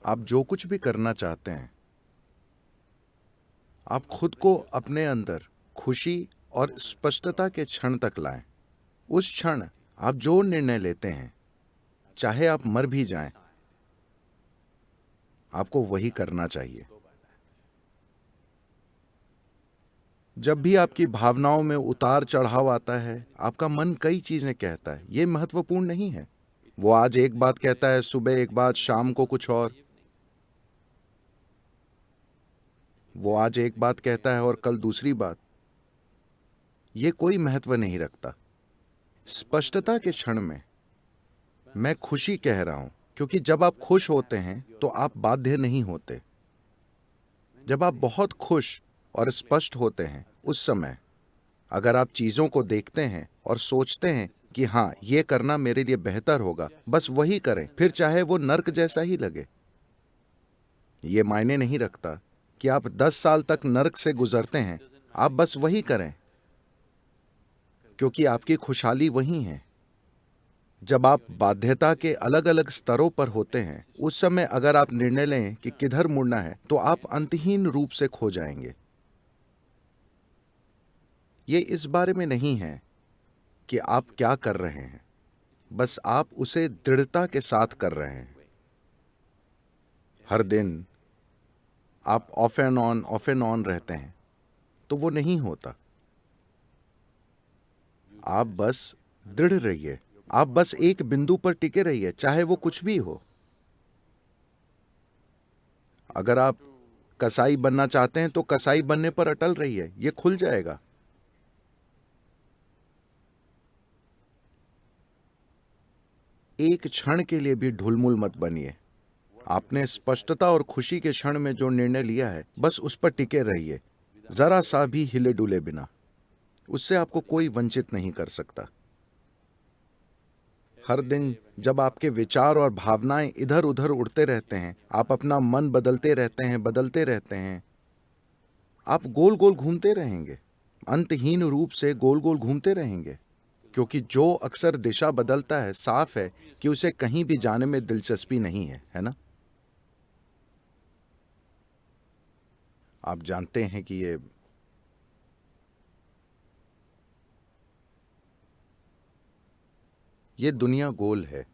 आप जो कुछ भी करना चाहते हैं, आप खुद को अपने अंदर खुशी और स्पष्टता के क्षण तक लाएं। उस क्षण आप जो निर्णय लेते हैं, चाहे आप मर भी जाएं, आपको वही करना चाहिए। जब भी आपकी भावनाओं में उतार चढ़ाव आता है, आपका मन कई चीजें कहता है, ये महत्वपूर्ण नहीं है। वो आज एक बात कहता है, सुबह एक बात, शाम को कुछ और। वो आज एक बात कहता है और कल दूसरी बात। ये कोई महत्व नहीं रखता। स्पष्टता के क्षण में मैं खुशी कह रहा हूं, क्योंकि जब आप खुश होते हैं तो आप बाध्य नहीं होते। जब आप बहुत खुश और स्पष्ट होते हैं, उस समय अगर आप चीजों को देखते हैं और सोचते हैं कि हाँ, ये करना मेरे लिए बेहतर होगा, बस वही करें, फिर चाहे वो नर्क जैसा ही लगे। ये मायने नहीं रखता कि आप 10 साल तक नर्क से गुजरते हैं, आप बस वही करें, क्योंकि आपकी खुशहाली वही है। जब आप बाध्यता के अलग अलग स्तरों पर होते हैं, उस समय अगर आप निर्णय लें कि किधर मुड़ना है, तो आप अंतहीन रूप से खो जाएंगे। ये इस बारे में नहीं है कि आप क्या कर रहे हैं, बस आप उसे दृढ़ता के साथ कर रहे हैं। हर दिन आप ऑफ एंड ऑन रहते हैं, तो वो नहीं होता। आप बस दृढ़ रहिए, आप बस एक बिंदु पर टिके रहिए, चाहे वो कुछ भी हो। अगर आप कसाई बनना चाहते हैं तो कसाई बनने पर अटल रहिए, ये खुल जाएगा। एक क्षण के लिए भी ढुलमुल मत बनिए। आपने स्पष्टता और खुशी के क्षण में जो निर्णय लिया है, बस उस पर टिके रहिए, जरा सा भी हिले डुले बिना। उससे आपको कोई वंचित नहीं कर सकता। हर दिन जब आपके विचार और भावनाएं इधर उधर उड़ते रहते हैं, आप अपना मन बदलते रहते हैं, आप गोल गोल घूमते रहेंगे, अंतहीन रूप से गोल गोल घूमते रहेंगे। क्योंकि जो अक्सर दिशा बदलता है, साफ है कि उसे कहीं भी जाने में दिलचस्पी नहीं है ना? आप जानते हैं कि ये दुनिया गोल है,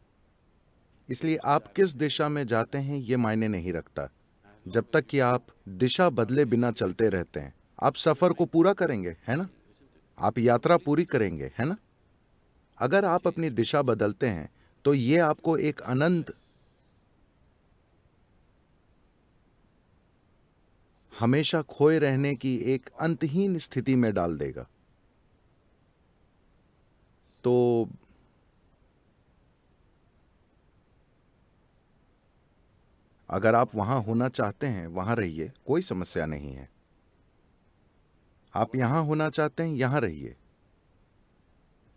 इसलिए आप किस दिशा में जाते हैं ये मायने नहीं रखता। जब तक कि आप दिशा बदले बिना चलते रहते हैं, आप सफर को पूरा करेंगे, है ना? आप यात्रा पूरी करेंगे, है ना? अगर आप अपनी दिशा बदलते हैं, तो ये आपको एक अनंत, हमेशा खोए रहने की एक अंतहीन स्थिति में डाल देगा। तो अगर आप वहां होना चाहते हैं, वहां रहिए, कोई समस्या नहीं है। आप यहां होना चाहते हैं, यहां रहिए।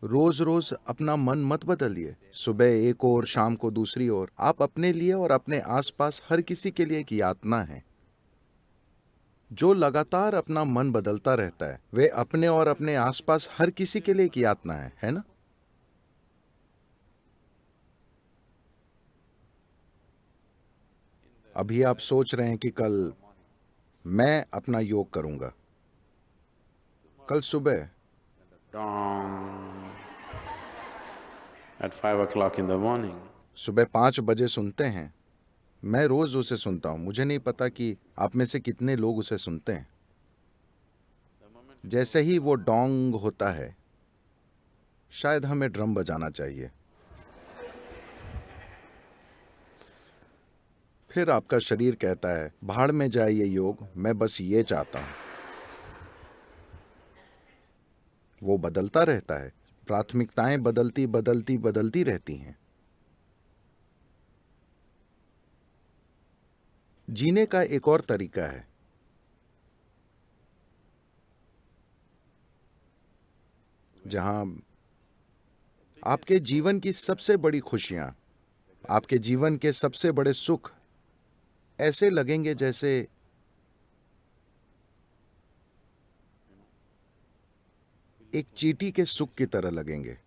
रोज रोज अपना मन मत बदलिए, सुबह एक ओर, शाम को दूसरी ओर। आप अपने लिए और अपने आसपास हर किसी के लिए एक यातना है। जो लगातार अपना मन बदलता रहता है, वे अपने और अपने आसपास हर किसी के लिए एक यातना है ना? अभी आप सोच रहे हैं कि कल मैं अपना योग करूंगा। कल सुबह Dong at 5 o'clock in the morning. सुबह 5 बजे सुनते हैं। मैं रोज उसे सुनता हूं। मुझे नहीं पता कि आप में से कितने लोग उसे सुनते हैं। जैसे ही वो डोंग होता है, शायद हमें ड्रम बजाना चाहिए। फिर आपका शरीर कहता है, भाड़ में जाए ये योग, मैं बस ये चाहता हूं। वो बदलता रहता है। प्राथमिकताएं बदलती बदलती बदलती रहती हैं। जीने का एक और तरीका है, जहां आपके जीवन की सबसे बड़ी खुशियां, आपके जीवन के सबसे बड़े सुख ऐसे लगेंगे जैसे एक चींटी के सुख की तरह लगेंगे।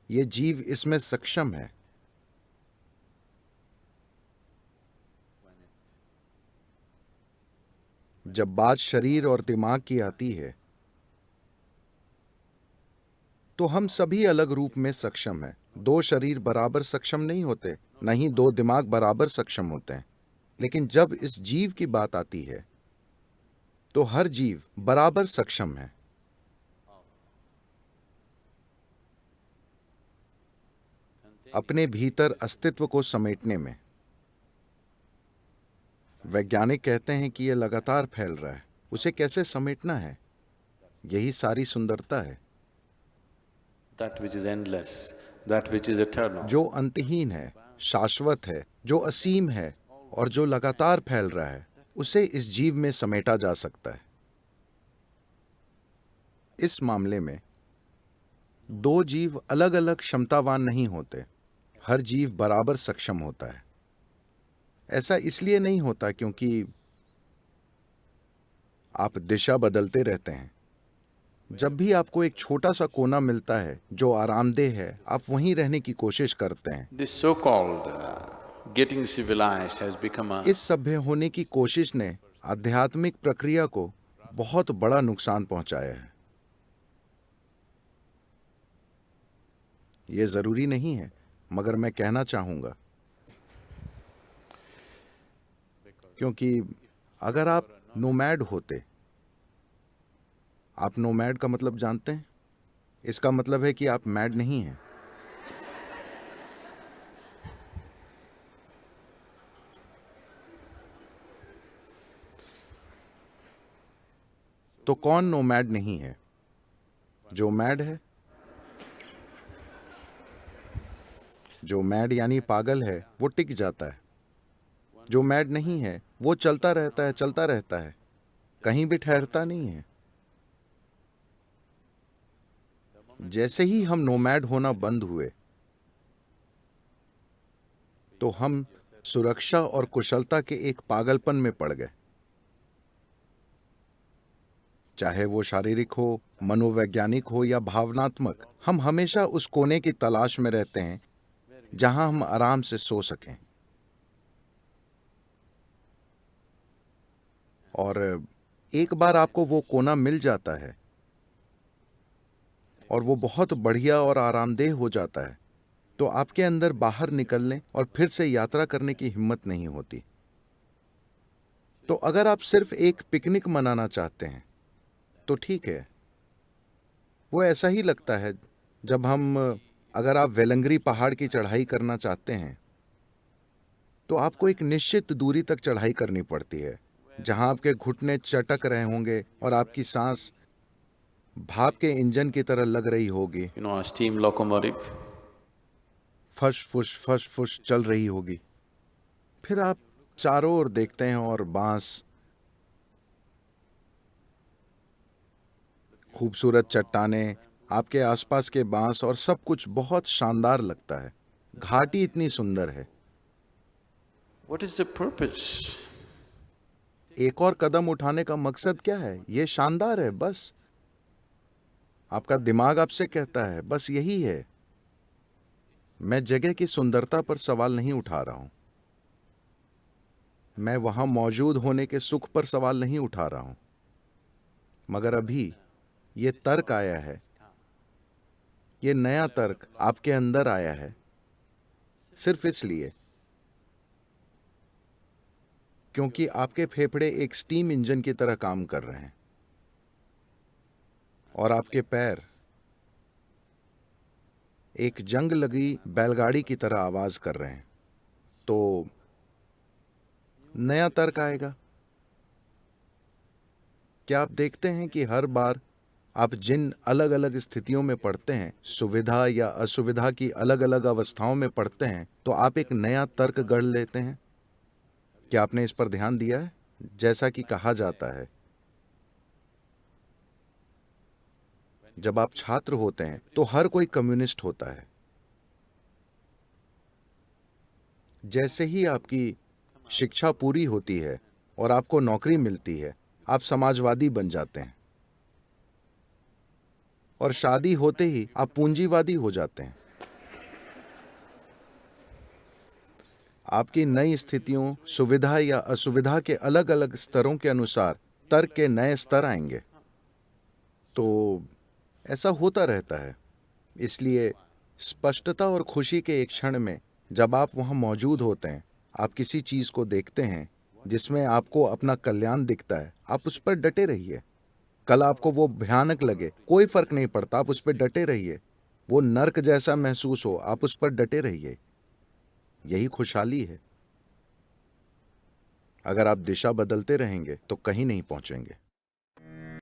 ये जीव इसमें सक्षम है। जब बात शरीर और दिमाग की आती है तो हम सभी अलग रूप में सक्षम हैं। दो शरीर बराबर सक्षम नहीं होते, न ही दो दिमाग बराबर सक्षम होते हैं। लेकिन जब इस जीव की बात आती है तो हर जीव बराबर सक्षम है। अपने भीतर अस्तित्व को समेटने में। वैज्ञानिक कहते हैं कि यह लगातार फैल रहा है, उसे कैसे समेटना है, यही सारी सुंदरता है। That which is endless, that which is eternal. जो अंतहीन है, शाश्वत है, जो असीम है और जो लगातार फैल रहा है, उसे इस जीव में समेटा जा सकता है। इस मामले में दो जीव अलग अलग क्षमतावान नहीं होते, हर जीव बराबर सक्षम होता है। ऐसा इसलिए नहीं होता क्योंकि आप दिशा बदलते रहते हैं। जब भी आपको एक छोटा सा कोना मिलता है जो आरामदेह है, आप वहीं रहने की कोशिश करते हैं। This so-called getting civilized has become a इस सभ्य होने की कोशिश ने आध्यात्मिक प्रक्रिया को बहुत बड़ा नुकसान पहुंचाया है। यह जरूरी नहीं है, मगर मैं कहना चाहूंगा, क्योंकि अगर आप नोमैड होते, आप नोमैड का मतलब जानते हैं? इसका मतलब है कि आप मैड नहीं हैं। तो कौन नोमैड नहीं है? जो मैड है। जो मैड यानी पागल है, वो टिक जाता है। जो मैड नहीं है, वो चलता रहता है, कहीं भी ठहरता नहीं है। जैसे ही हम नोमैड होना बंद हुए, तो हम सुरक्षा और कुशलता के एक पागलपन में पड़ गए। चाहे वो शारीरिक हो, मनोवैज्ञानिक हो या भावनात्मक, हम हमेशा उस कोने की तलाश में रहते हैं जहां हम आराम से सो सकें। और एक बार आपको वो कोना मिल जाता है और वो बहुत बढ़िया और आरामदेह हो जाता है, तो आपके अंदर बाहर निकलने और फिर से यात्रा करने की हिम्मत नहीं होती। तो अगर आप सिर्फ एक पिकनिक मनाना चाहते हैं तो ठीक है, वो ऐसा ही लगता है जब अगर आप वेलंगरी पहाड़ की चढ़ाई करना चाहते हैं तो आपको एक निश्चित दूरी तक चढ़ाई करनी पड़ती है, जहां आपके घुटने चटक रहे होंगे और आपकी सांस भाप के इंजन की तरह लग रही होगी, a steam locomotive. फश फुश चल रही होगी। फिर आप चारों ओर देखते हैं और बांस, खूबसूरत चट्टानें, आपके आसपास के बांस और सब कुछ बहुत शानदार लगता है। घाटी इतनी सुंदर है। What is the purpose? एक और कदम उठाने का मकसद क्या है? यह शानदार है, बस। आपका दिमाग आपसे कहता है, बस यही है। मैं जगह की सुंदरता पर सवाल नहीं उठा रहा हूं, मैं वहां मौजूद होने के सुख पर सवाल नहीं उठा रहा हूं। मगर अभी ये तर्क आया है, ये नया तर्क आपके अंदर आया है, सिर्फ इसलिए क्योंकि आपके फेफड़े एक स्टीम इंजन की तरह काम कर रहे हैं और आपके पैर एक जंग लगी बैलगाड़ी की तरह आवाज कर रहे हैं। तो नया तर्क आएगा। क्या आप देखते हैं कि हर बार आप जिन अलग अलग स्थितियों में पड़ते हैं, सुविधा या असुविधा की अलग अलग अवस्थाओं में पड़ते हैं, तो आप एक नया तर्क गढ़ लेते हैं? क्या आपने इस पर ध्यान दिया है? जैसा कि कहा जाता है, जब आप छात्र होते हैं तो हर कोई कम्युनिस्ट होता है। जैसे ही आपकी शिक्षा पूरी होती है और आपको नौकरी मिलती है, आप समाजवादी बन जाते हैं। और शादी होते ही आप पूंजीवादी हो जाते हैं। आपकी नई स्थितियों, सुविधा या असुविधा के अलग अलग स्तरों के अनुसार तर्क के नए स्तर आएंगे। तो ऐसा होता रहता है। इसलिए स्पष्टता और खुशी के एक क्षण में जब आप वहां मौजूद होते हैं, आप किसी चीज को देखते हैं जिसमें आपको अपना कल्याण दिखता है, आप उस पर डटे रहिए। कल आपको वो भयानक लगे, कोई फर्क नहीं पड़ता, आप उस पर डटे रहिए। वो नर्क जैसा महसूस हो, आप उस पर डटे रहिए। यही खुशहाली है। अगर आप दिशा बदलते रहेंगे तो कहीं नहीं पहुंचेंगे।